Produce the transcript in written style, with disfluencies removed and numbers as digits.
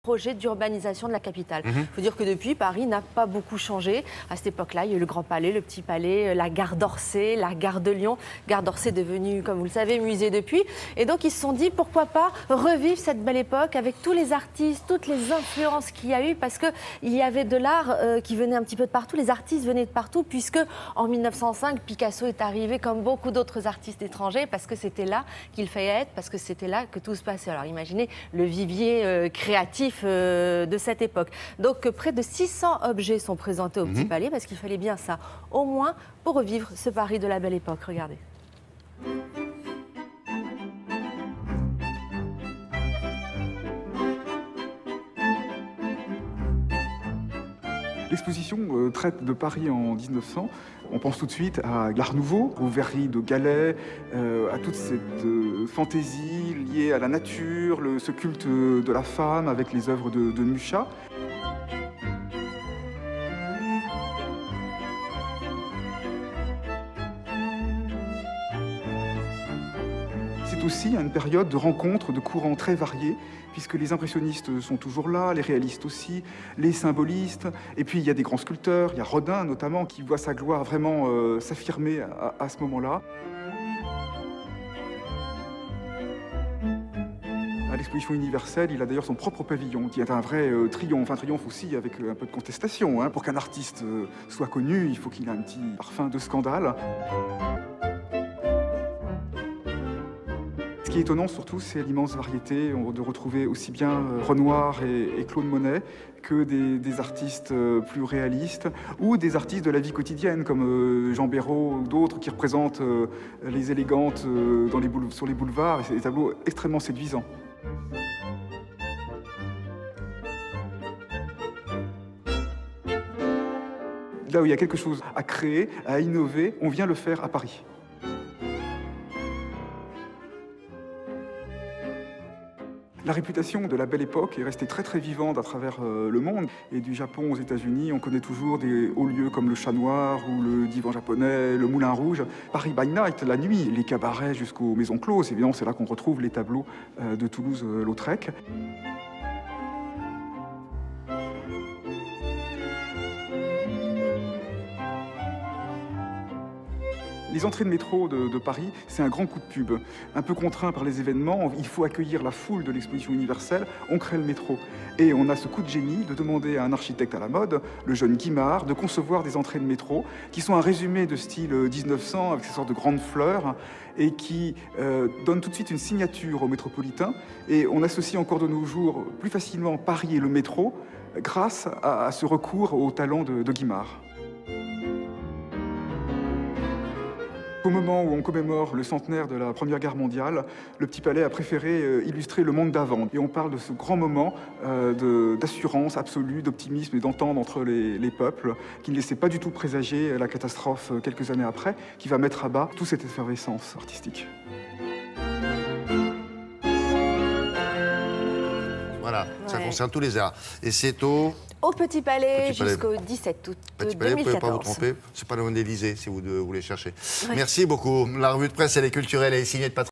projet d'urbanisation de la capitale. Il faut dire que depuis, Paris n'a pas beaucoup changé. À cette époque-là, il y a eu le Grand Palais, le Petit Palais, la gare d'Orsay, la gare de Lyon. Gare d'Orsay devenue, comme vous le savez, musée depuis. Et donc, ils se sont dit, pourquoi pas revivre cette belle époque avec tous les artistes, toutes les influences qu'il y a eu, parce qu'il y avait de l'art qui venait un petit peu de partout. Les artistes venaient de partout, puisque en 1905, Picasso est arrivé comme beaucoup d'autres artistes étrangers, parce que c'était là qu'il fallait être, parce que c'était là que tout se passait. Alors, imaginez le vivier créatif de cette époque. Donc près de 600 objets sont présentés au Petit Palais parce qu'il fallait bien ça, au moins pour revivre ce Paris de la belle époque. Regardez. L'exposition traite de Paris en 1900. On pense tout de suite à l'Art Nouveau, aux verreries de Galais, à toute cette fantaisie liée à la nature, ce culte de la femme avec les œuvres de Mucha. C'est aussi une période de rencontres de courants très variés, puisque les impressionnistes sont toujours là, les réalistes aussi, les symbolistes, et puis il y a des grands sculpteurs, il y a Rodin notamment, qui voit sa gloire vraiment s'affirmer à ce moment-là. À l'exposition universelle, il a d'ailleurs son propre pavillon, qui est un vrai triomphe. Un triomphe aussi avec un peu de contestation. Hein. Pour qu'un artiste soit connu, il faut qu'il ait un petit parfum de scandale. Ce qui est étonnant surtout, c'est l'immense variété de retrouver aussi bien Renoir et Claude Monet que des artistes plus réalistes ou des artistes de la vie quotidienne comme Jean Béraud ou d'autres qui représentent les élégantes sur les boulevards. C'est des tableaux extrêmement séduisants. Là où il y a quelque chose à créer, à innover, on vient le faire à Paris. La réputation de la belle époque est restée très très vivante à travers le monde. Et du Japon aux États-Unis, on connaît toujours des hauts lieux comme le Chat Noir ou le Divan japonais, le Moulin Rouge. Paris by Night, la nuit, les cabarets jusqu'aux maisons closes. Évidemment, c'est là qu'on retrouve les tableaux de Toulouse-Lautrec. Les entrées de métro de Paris, c'est un grand coup de pub. Un peu contraint par les événements, il faut accueillir la foule de l'exposition universelle, on crée le métro. Et on a ce coup de génie de demander à un architecte à la mode, le jeune Guimard, de concevoir des entrées de métro qui sont un résumé de style 1900 avec ces sortes de grandes fleurs et qui donnent tout de suite une signature aux métropolitains. Et on associe encore de nos jours plus facilement Paris et le métro grâce à ce recours au talent de Guimard. Au moment où on commémore le centenaire de la Première Guerre mondiale, le Petit Palais a préféré illustrer le monde d'avant. Et on parle de ce grand moment d'assurance absolue, d'optimisme et d'entente entre les peuples, qui ne laissait pas du tout présager la catastrophe quelques années après, qui va mettre à bas toute cette effervescence artistique. Voilà, ça concerne tous les arts. Et c'est au Petit Palais jusqu'au 17 août 2014. Petit Palais, vous ne pouvez pas vous tromper, c'est pas loin d'Élysée si vous voulez chercher. Ouais. Merci beaucoup. La revue de presse, elle est culturelle, elle est signée de Patrick.